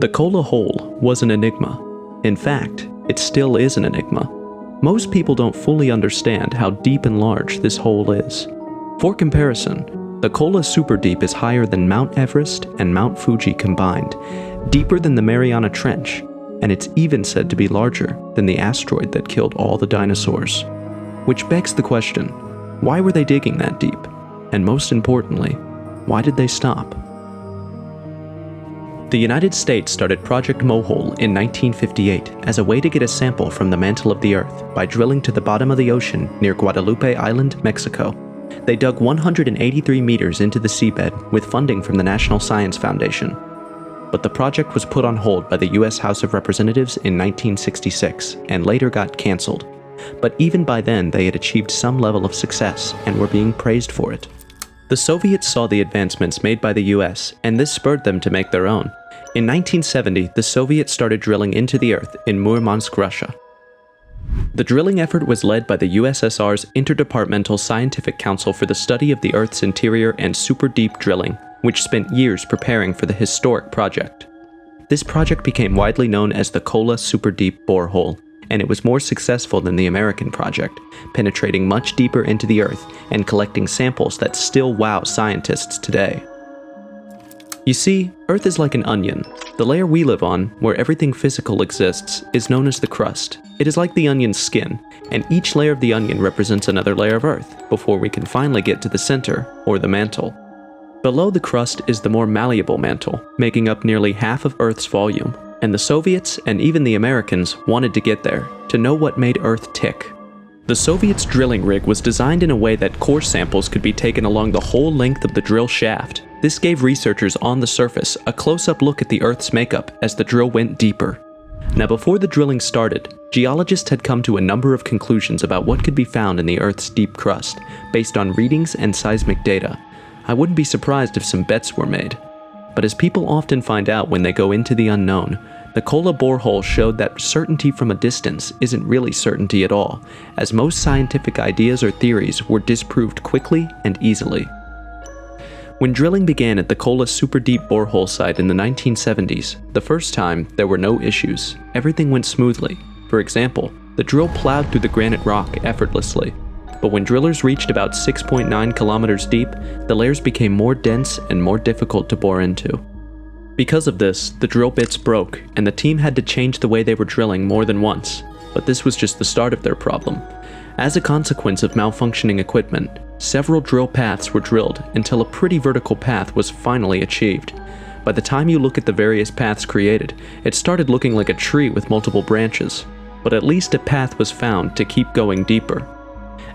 The Kola hole was an enigma. In fact, it still is an enigma. Most people don't fully understand how deep and large this hole is. For comparison, the Kola superdeep is higher than Mount Everest and Mount Fuji combined, deeper than the Mariana Trench, and it's even said to be larger than the asteroid that killed all the dinosaurs. Which begs the question, why were they digging that deep? And most importantly, why did they stop? The United States started Project Mohole in 1958 as a way to get a sample from the mantle of the Earth by drilling to the bottom of the ocean near Guadalupe Island, Mexico. They dug 183 meters into the seabed with funding from the National Science Foundation. But the project was put on hold by the U.S. House of Representatives in 1966 and later got canceled. But even by then, they had achieved some level of success and were being praised for it. The Soviets saw the advancements made by the US, and this spurred them to make their own. In 1970, the Soviets started drilling into the Earth in Murmansk, Russia. The drilling effort was led by the USSR's Interdepartmental Scientific Council for the Study of the Earth's Interior and Superdeep Drilling, which spent years preparing for the historic project. This project became widely known as the Kola Superdeep Borehole, and it was more successful than the American project, penetrating much deeper into the Earth and collecting samples that still wow scientists today. You see, Earth is like an onion. The layer we live on, where everything physical exists, is known as the crust. It is like the onion's skin, and each layer of the onion represents another layer of Earth, before we can finally get to the center, or the mantle. Below the crust is the more malleable mantle, making up nearly half of Earth's volume. And the Soviets, and even the Americans, wanted to get there, to know what made Earth tick. The Soviets' drilling rig was designed in a way that core samples could be taken along the whole length of the drill shaft. This gave researchers on the surface a close-up look at the Earth's makeup as the drill went deeper. Now, before the drilling started, geologists had come to a number of conclusions about what could be found in the Earth's deep crust, based on readings and seismic data. I wouldn't be surprised if some bets were made. But as people often find out when they go into the unknown, the Kola borehole showed that certainty from a distance isn't really certainty at all, as most scientific ideas or theories were disproved quickly and easily. When drilling began at the Kola superdeep borehole site in the 1970s, the first time there were no issues. Everything went smoothly. For example, the drill plowed through the granite rock effortlessly. But when drillers reached about 6.9 kilometers deep, the layers became more dense and more difficult to bore into. Because of this, the drill bits broke, and the team had to change the way they were drilling more than once. But this was just the start of their problem. As a consequence of malfunctioning equipment, several drill paths were drilled until a pretty vertical path was finally achieved. By the time you look at the various paths created, it started looking like a tree with multiple branches. But at least a path was found to keep going deeper.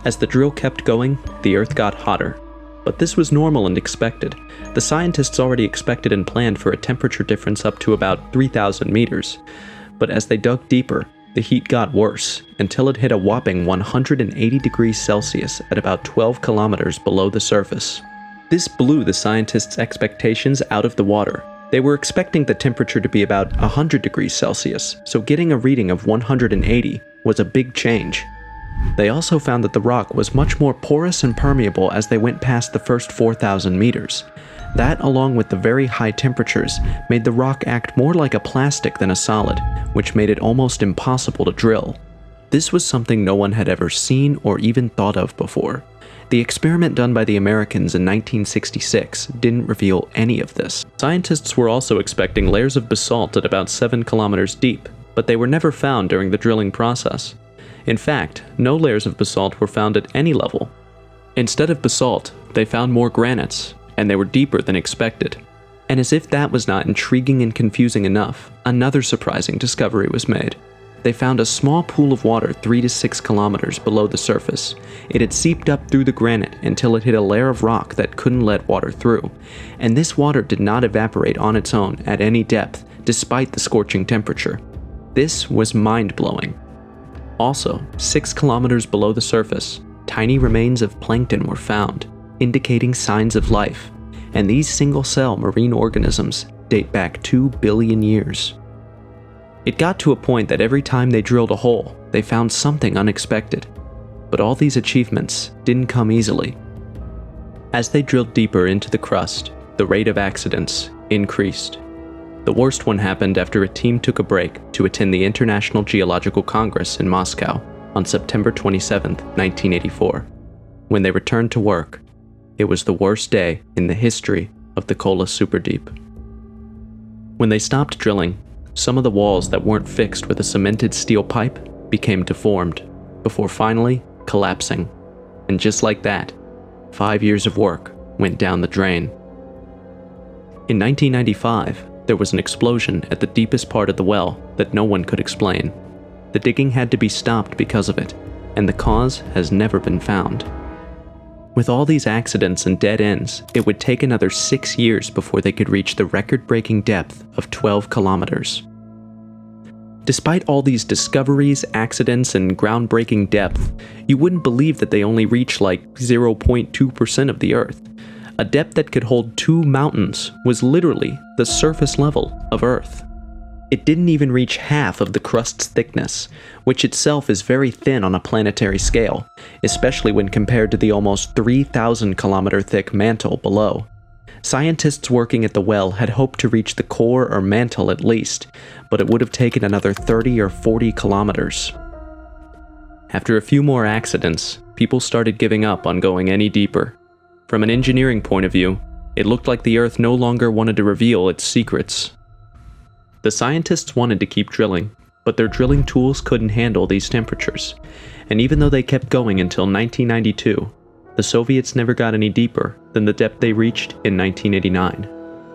As the drill kept going, the Earth got hotter. But this was normal and expected. The scientists already expected and planned for a temperature difference up to about 3,000 meters. But as they dug deeper, the heat got worse, until it hit a whopping 180 degrees Celsius at about 12 kilometers below the surface. This blew the scientists' expectations out of the water. They were expecting the temperature to be about 100 degrees Celsius, so getting a reading of 180 was a big change. They also found that the rock was much more porous and permeable as they went past the first 4,000 meters. That, along with the very high temperatures, made the rock act more like a plastic than a solid, which made it almost impossible to drill. This was something no one had ever seen or even thought of before. The experiment done by the Americans in 1966 didn't reveal any of this. Scientists were also expecting layers of basalt at about 7 kilometers deep, but they were never found during the drilling process. In fact, no layers of basalt were found at any level. Instead of basalt, they found more granites, and they were deeper than expected. And as if that was not intriguing and confusing enough, another surprising discovery was made. They found a small pool of water 3 to 6 kilometers below the surface. It had seeped up through the granite until it hit a layer of rock that couldn't let water through. And this water did not evaporate on its own at any depth, despite the scorching temperature. This was mind-blowing. Also, 6 kilometers below the surface, tiny remains of plankton were found, indicating signs of life, and these single-cell marine organisms date back 2 billion years. It got to a point that every time they drilled a hole, they found something unexpected. But all these achievements didn't come easily. As they drilled deeper into the crust, the rate of accidents increased. The worst one happened after a team took a break to attend the International Geological Congress in Moscow on September 27, 1984. When they returned to work, it was the worst day in the history of the Kola superdeep. When they stopped drilling, some of the walls that weren't fixed with a cemented steel pipe became deformed before finally collapsing. And just like that, 5 years of work went down the drain. In 1995, there was an explosion at the deepest part of the well that no one could explain. The digging had to be stopped because of it, and the cause has never been found. With all these accidents and dead ends, it would take another 6 years before they could reach the record-breaking depth of 12 kilometers. Despite all these discoveries, accidents, and groundbreaking depth, you wouldn't believe that they only reach like 0.2% of the Earth. A depth that could hold 2 mountains was literally the surface level of Earth. It didn't even reach half of the crust's thickness, which itself is very thin on a planetary scale, especially when compared to the almost 3,000 kilometer thick mantle below. Scientists working at the well had hoped to reach the core or mantle at least, but it would have taken another 30 or 40 kilometers. After a few more accidents, people started giving up on going any deeper. From an engineering point of view, it looked like the Earth no longer wanted to reveal its secrets. The scientists wanted to keep drilling, but their drilling tools couldn't handle these temperatures, and even though they kept going until 1992, the Soviets never got any deeper than the depth they reached in 1989.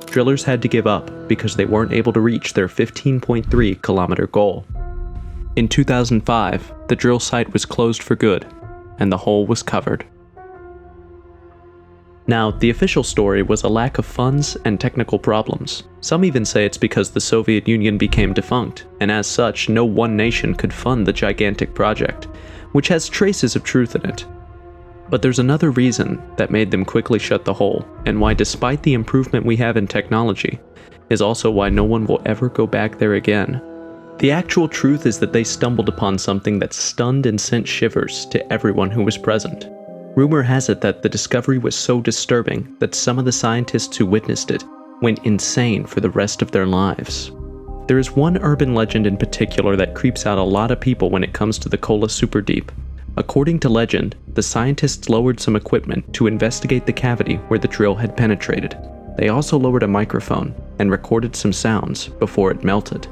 Drillers had to give up because they weren't able to reach their 15.3 kilometer goal. In 2005, the drill site was closed for good, and the hole was covered. Now, the official story was a lack of funds and technical problems. Some even say it's because the Soviet Union became defunct, and as such, no one nation could fund the gigantic project, which has traces of truth in it. But there's another reason that made them quickly shut the hole, and why despite the improvement we have in technology, is also why no one will ever go back there again. The actual truth is that they stumbled upon something that stunned and sent shivers to everyone who was present. Rumor has it that the discovery was so disturbing that some of the scientists who witnessed it went insane for the rest of their lives. There is one urban legend in particular that creeps out a lot of people when it comes to the Kola superdeep. According to legend, the scientists lowered some equipment to investigate the cavity where the drill had penetrated. They also lowered a microphone and recorded some sounds before it melted.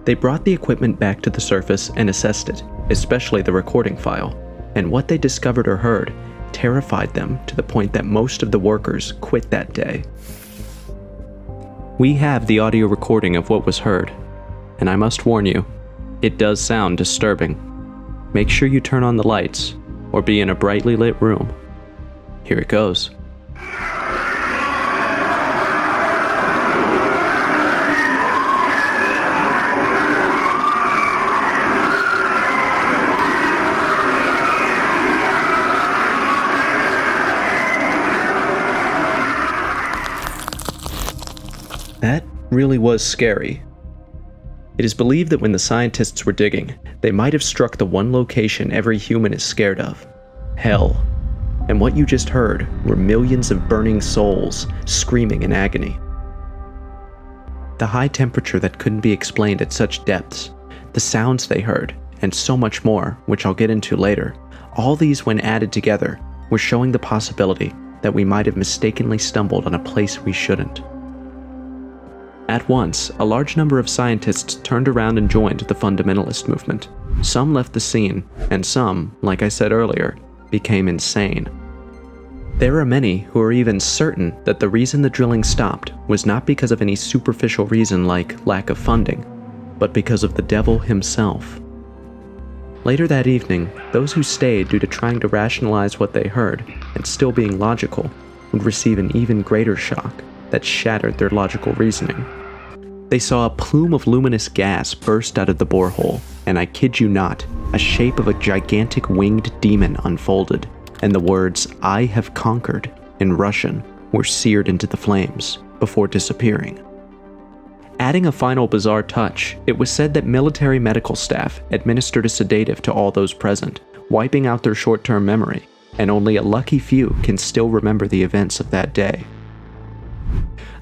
They brought the equipment back to the surface and assessed it, especially the recording file, and what they discovered or heard terrified them to the point that most of the workers quit that day. We have the audio recording of what was heard, and I must warn you, it does sound disturbing. Make sure you turn on the lights or be in a brightly lit room. Here it goes. That really was scary. It is believed that when the scientists were digging, they might have struck the one location every human is scared of: hell. And what you just heard were millions of burning souls screaming in agony. The high temperature that couldn't be explained at such depths, the sounds they heard, and so much more, which I'll get into later, all these when added together were showing the possibility that we might have mistakenly stumbled on a place we shouldn't. At once, a large number of scientists turned around and joined the fundamentalist movement. Some left the scene, and some, like I said earlier, became insane. There are many who are even certain that the reason the drilling stopped was not because of any superficial reason like lack of funding, but because of the devil himself. Later that evening, those who stayed due to trying to rationalize what they heard, and still being logical, would receive an even greater shock that shattered their logical reasoning. They saw a plume of luminous gas burst out of the borehole, and I kid you not, a shape of a gigantic winged demon unfolded, and the words, "I have conquered," in Russian, were seared into the flames, before disappearing. Adding a final bizarre touch, it was said that military medical staff administered a sedative to all those present, wiping out their short-term memory, and only a lucky few can still remember the events of that day.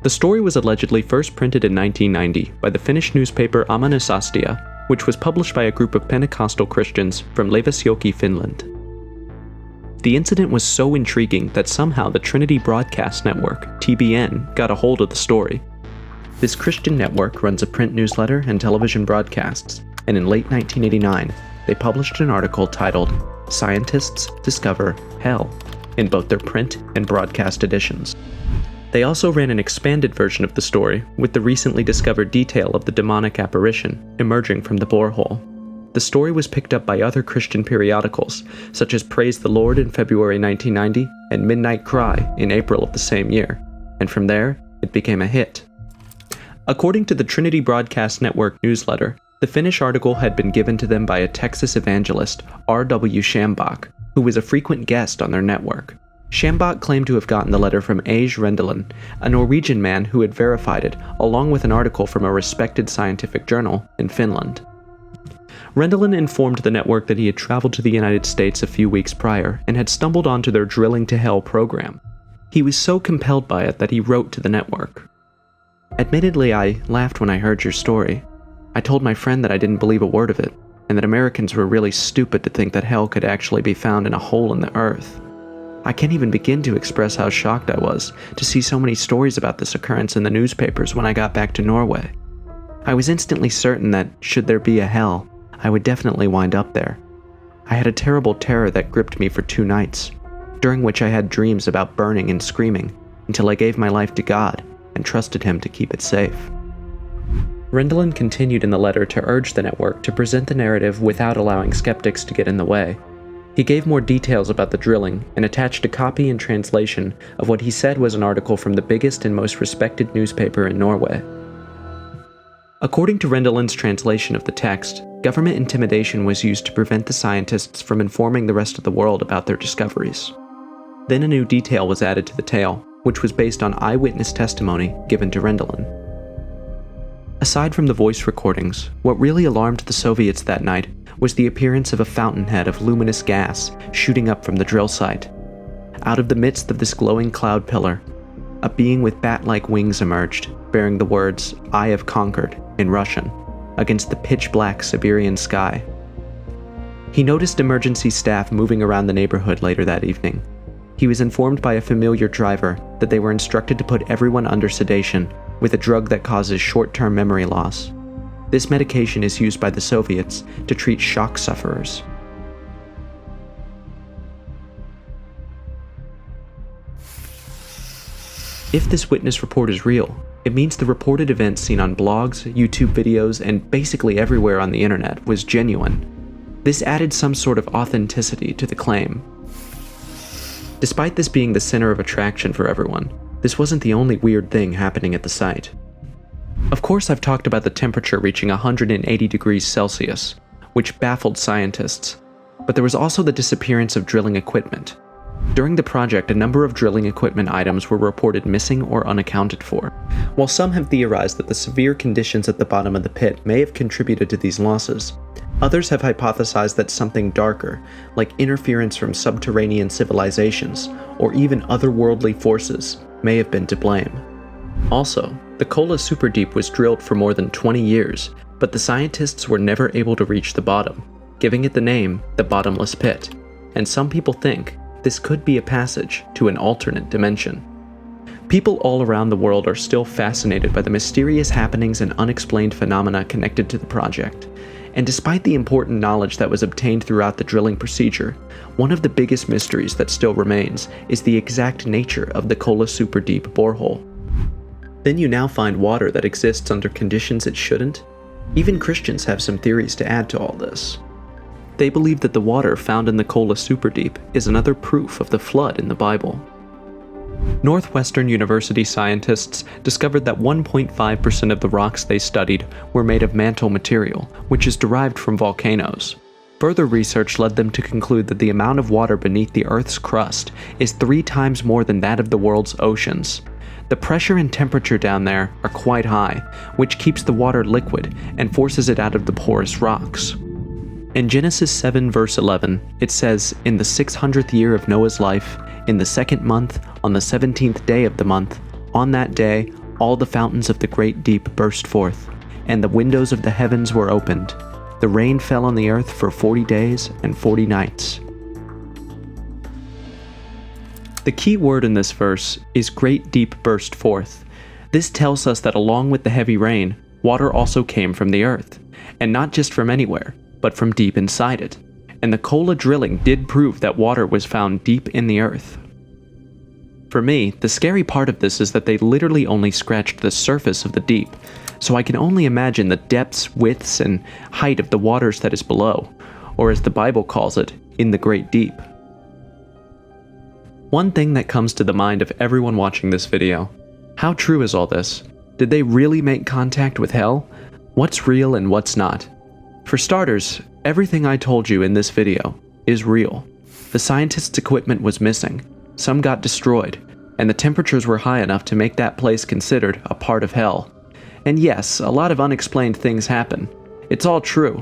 The story was allegedly first printed in 1990 by the Finnish newspaper Manastash, which was published by a group of Pentecostal Christians from Ellensburg, Finland. The incident was so intriguing that somehow the Trinity Broadcast Network, TBN, got a hold of the story. This Christian network runs a print newsletter and television broadcasts, and in late 1989, they published an article titled "Scientists Discover Hell" in both their print and broadcast editions. They also ran an expanded version of the story with the recently discovered detail of the demonic apparition emerging from the borehole. The story was picked up by other Christian periodicals, such as Praise the Lord in February 1990 and Midnight Cry in April of the same year, and from there, it became a hit. According to the Trinity Broadcast Network newsletter, the Finnish article had been given to them by a Texas evangelist, R.W. Schambach, who was a frequent guest on their network. Schambach claimed to have gotten the letter from Age Rendelin, a Norwegian man who had verified it, along with an article from a respected scientific journal in Finland. Rendelin informed the network that he had traveled to the United States a few weeks prior and had stumbled onto their Drilling to Hell program. He was so compelled by it that he wrote to the network. "Admittedly, I laughed when I heard your story. I told my friend that I didn't believe a word of it, and that Americans were really stupid to think that hell could actually be found in a hole in the earth. I can't even begin to express how shocked I was to see so many stories about this occurrence in the newspapers when I got back to Norway. I was instantly certain that, should there be a hell, I would definitely wind up there. I had a terrible terror that gripped me for 2 nights, during which I had dreams about burning and screaming, until I gave my life to God and trusted Him to keep it safe." Rendelin continued in the letter to urge the network to present the narrative without allowing skeptics to get in the way. He gave more details about the drilling and attached a copy and translation of what he said was an article from the biggest and most respected newspaper in Norway. According to Rendelin's translation of the text, government intimidation was used to prevent the scientists from informing the rest of the world about their discoveries. Then a new detail was added to the tale, which was based on eyewitness testimony given to Rendelin. Aside from the voice recordings, what really alarmed the Soviets that night was the appearance of a fountainhead of luminous gas shooting up from the drill site. Out of the midst of this glowing cloud pillar, a being with bat-like wings emerged, bearing the words, "I have conquered," in Russian, against the pitch-black Siberian sky. He noticed emergency staff moving around the neighborhood later that evening. He was informed by a familiar driver that they were instructed to put everyone under sedation with a drug that causes short-term memory loss. This medication is used by the Soviets to treat shock sufferers. If this witness report is real, it means the reported event seen on blogs, YouTube videos, and basically everywhere on the internet was genuine. This added some sort of authenticity to the claim. Despite this being the center of attraction for everyone, this wasn't the only weird thing happening at the site. Of course, I've talked about the temperature reaching 180 degrees Celsius, which baffled scientists, but there was also the disappearance of drilling equipment. During the project, a number of drilling equipment items were reported missing or unaccounted for. While some have theorized that the severe conditions at the bottom of the pit may have contributed to these losses, others have hypothesized that something darker, like interference from subterranean civilizations, or even otherworldly forces, may have been to blame. Also, the Kola superdeep was drilled for more than 20 years, but the scientists were never able to reach the bottom, giving it the name the bottomless pit, and some people think this could be a passage to an alternate dimension. People all around the world are still fascinated by the mysterious happenings and unexplained phenomena connected to the project. And despite the important knowledge that was obtained throughout the drilling procedure, one of the biggest mysteries that still remains is the exact nature of the Kola superdeep borehole. Then you now find water that exists under conditions it shouldn't? Even Christians have some theories to add to all this. They believe that the water found in the Kola superdeep is another proof of the flood in the Bible. Northwestern University scientists discovered that 1.5% of the rocks they studied were made of mantle material, which is derived from volcanoes. Further research led them to conclude that the amount of water beneath the Earth's crust is 3 times more than that of the world's oceans. The pressure and temperature down there are quite high, which keeps the water liquid and forces it out of the porous rocks. In Genesis 7 verse 11, it says, "In the 600th year of Noah's life, in the 2nd month, on the 17th day of the month, on that day, all the fountains of the great deep burst forth, and the windows of the heavens were opened. The rain fell on the earth for 40 days and 40 nights. The key word in this verse is great deep burst forth. This tells us that along with the heavy rain, water also came from the earth, and not just from anywhere, but from deep inside it. And the Kola drilling did prove that water was found deep in the earth. For me, the scary part of this is that they literally only scratched the surface of the deep, so I can only imagine the depths, widths, and height of the waters that is below, or as the Bible calls it, in the great deep. One thing that comes to the mind of everyone watching this video: how true is all this? Did they really make contact with hell? What's real and what's not? For starters, everything I told you in this video is real. The scientists' equipment was missing, some got destroyed, and the temperatures were high enough to make that place considered a part of hell. And yes, a lot of unexplained things happen. It's all true.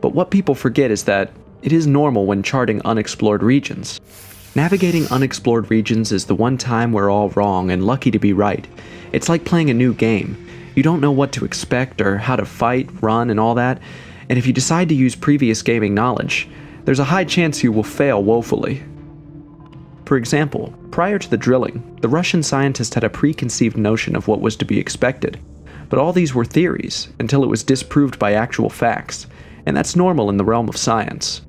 But what people forget is that it is normal when charting unexplored regions. Navigating unexplored regions is the one time we're all wrong and lucky to be right. It's like playing a new game. You don't know what to expect or how to fight, run, and all that, and if you decide to use previous gaming knowledge, there's a high chance you will fail woefully. For example, prior to the drilling, the Russian scientists had a preconceived notion of what was to be expected, but all these were theories until it was disproved by actual facts, and that's normal in the realm of science.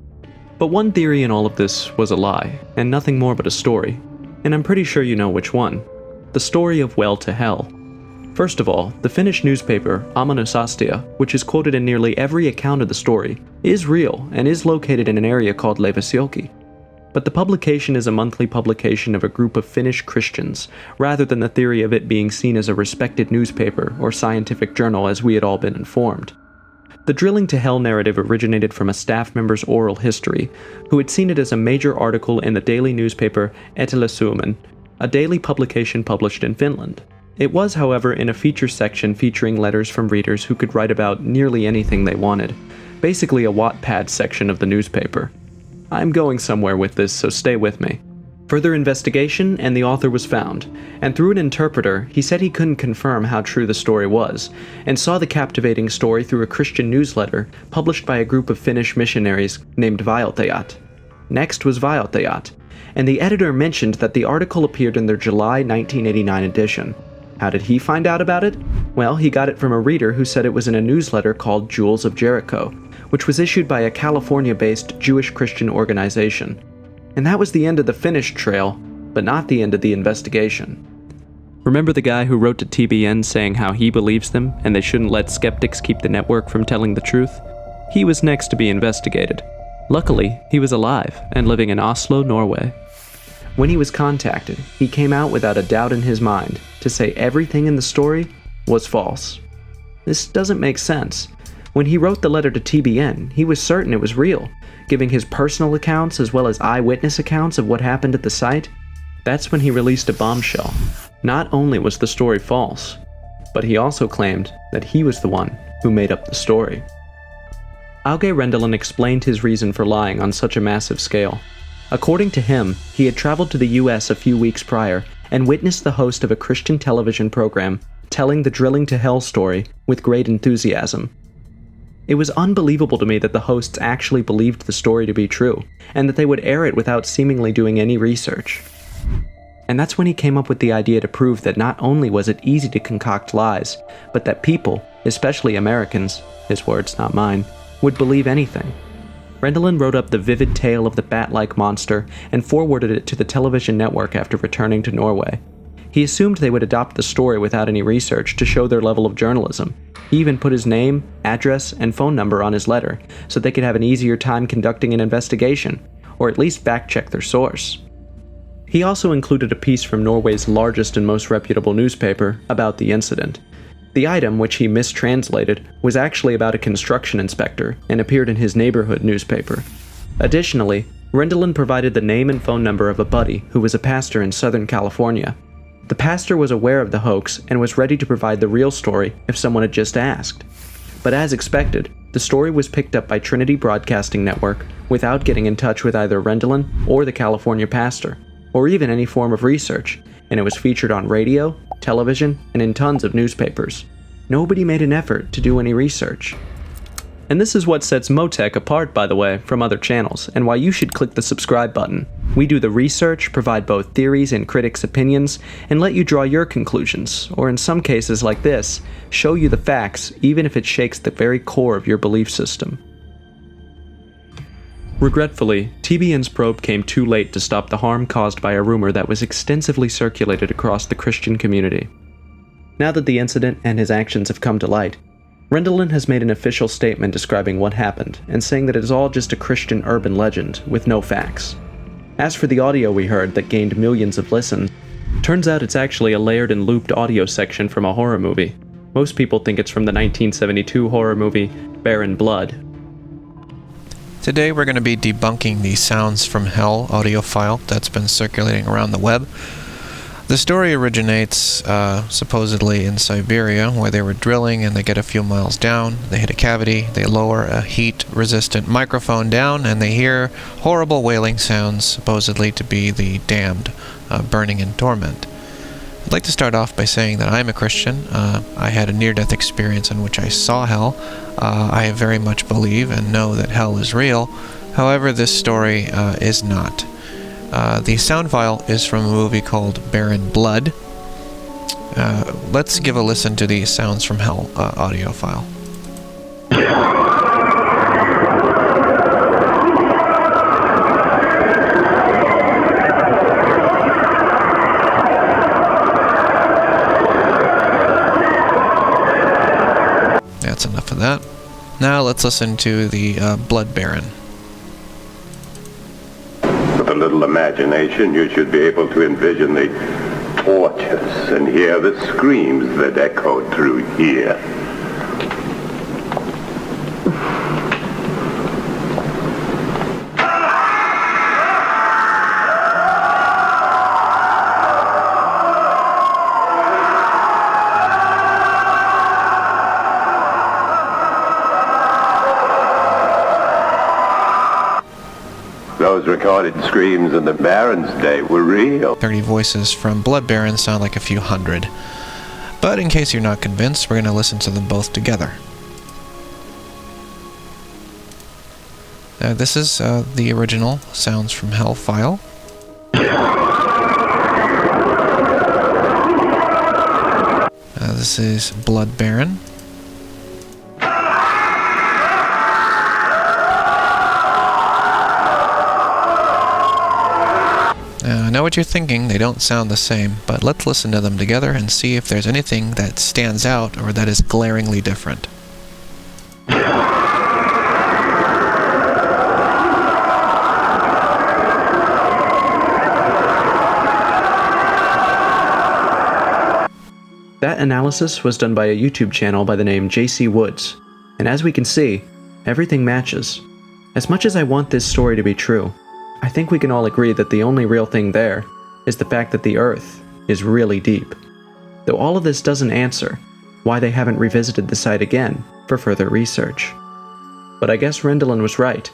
But one theory in all of this was a lie, and nothing more but a story, and I'm pretty sure you know which one. The story of Well to Hell. First of all, the Finnish newspaper Manastash, which is quoted in nearly every account of the story, is real and is located in an area called Ellensburg. But the publication is a monthly publication of a group of Finnish Christians, rather than the theory of it being seen as a respected newspaper or scientific journal as we had all been informed. The drilling to hell narrative originated from a staff member's oral history, who had seen it as a major article in the daily newspaper Ellensburg, a daily publication published in Finland. It was, however, in a feature section featuring letters from readers who could write about nearly anything they wanted, basically a Wattpad section of the newspaper. I'm going somewhere with this, so stay with me. Further investigation, and the author was found, and through an interpreter, he said he couldn't confirm how true the story was, and saw the captivating story through a Christian newsletter published by a group of Finnish missionaries named Valtajat. Next was Valtajat, and the editor mentioned that the article appeared in their July 1989 edition. How did he find out about it? Well, he got it from a reader who said it was in a newsletter called Jewels of Jericho, which was issued by a California-based Jewish Christian organization. And that was the end of the Finnish trail, but not the end of the investigation. Remember the guy who wrote to TBN saying how he believes them and they shouldn't let skeptics keep the network from telling the truth? He was next to be investigated. Luckily, he was alive and living in Oslo, Norway. When he was contacted, he came out without a doubt in his mind to say everything in the story was false. This doesn't make sense. When he wrote the letter to TBN, he was certain it was real, giving his personal accounts as well as eyewitness accounts of what happened at the site. That's when he released a bombshell. Not only was the story false, but he also claimed that he was the one who made up the story. Auge Rendelin explained his reason for lying on such a massive scale. According to him, he had traveled to the US a few weeks prior and witnessed the host of a Christian television program telling the drilling to hell story with great enthusiasm. It was unbelievable to me that the hosts actually believed the story to be true, and that they would air it without seemingly doing any research. And that's when he came up with the idea to prove that not only was it easy to concoct lies, but that people, especially Americans, his words not mine, would believe anything. Rendelin wrote up the vivid tale of the bat-like monster and forwarded it to the television network after returning to Norway. He assumed they would adopt the story without any research to show their level of journalism. He even put his name, address, and phone number on his letter so they could have an easier time conducting an investigation, or at least fact-check their source. He also included a piece from Norway's largest and most reputable newspaper about the incident. The item, which he mistranslated, was actually about a construction inspector and appeared in his neighborhood newspaper. Additionally, Rendelin provided the name and phone number of a buddy who was a pastor in Southern California. The pastor was aware of the hoax and was ready to provide the real story if someone had just asked. But as expected, the story was picked up by Trinity Broadcasting Network without getting in touch with either Rendelin or the California pastor, or even any form of research, and it was featured on radio, television, and in tons of newspapers. Nobody made an effort to do any research. And this is what sets Motech apart, by the way, from other channels, and why you should click the subscribe button. We do the research, provide both theories and critics' opinions, and let you draw your conclusions, or in some cases like this, show you the facts even if it shakes the very core of your belief system. Regretfully, TBN's probe came too late to stop the harm caused by a rumor that was extensively circulated across the Christian community. Now that the incident and his actions have come to light, Rendelin has made an official statement describing what happened and saying that it is all just a Christian urban legend with no facts. As for the audio we heard that gained millions of listens, turns out it's actually a layered and looped audio section from a horror movie. Most people think it's from the 1972 horror movie Barren Blood. Today we're going to be debunking the Sounds from Hell audio file that's been circulating around the web. The story originates supposedly in Siberia, where they were drilling and they get a few miles down, they hit a cavity, they lower a heat-resistant microphone down, and they hear horrible wailing sounds, supposedly to be the damned burning in torment. I'd like to start off by saying that I'm a Christian. I had a near-death experience in which I saw hell. I very much believe and know that hell is real. However, this story is not. The sound file is from a movie called Barren Blood. Let's give a listen to the Sounds from Hell audio file. That's enough of that. Now let's listen to the Blood Baron. With a little imagination, you should be able to envision the torches and hear the screams that echoed through here. Those recorded screams in the Baron's day were real. 30 voices from Blood Baron sound like a few hundred. But in case you're not convinced, we're going to listen to them both together. This is the original Sounds from Hell file. This is Blood Baron. I know what you're thinking, they don't sound the same, but let's listen to them together and see if there's anything that stands out or that is glaringly different. That analysis was done by a YouTube channel by the name JC Woods, and as we can see, everything matches. As much as I want this story to be true, I think we can all agree that the only real thing there is the fact that the Earth is really deep. Though all of this doesn't answer why they haven't revisited the site again for further research. But I guess Rendelin was right.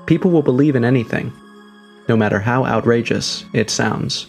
People will believe in anything, no matter how outrageous it sounds.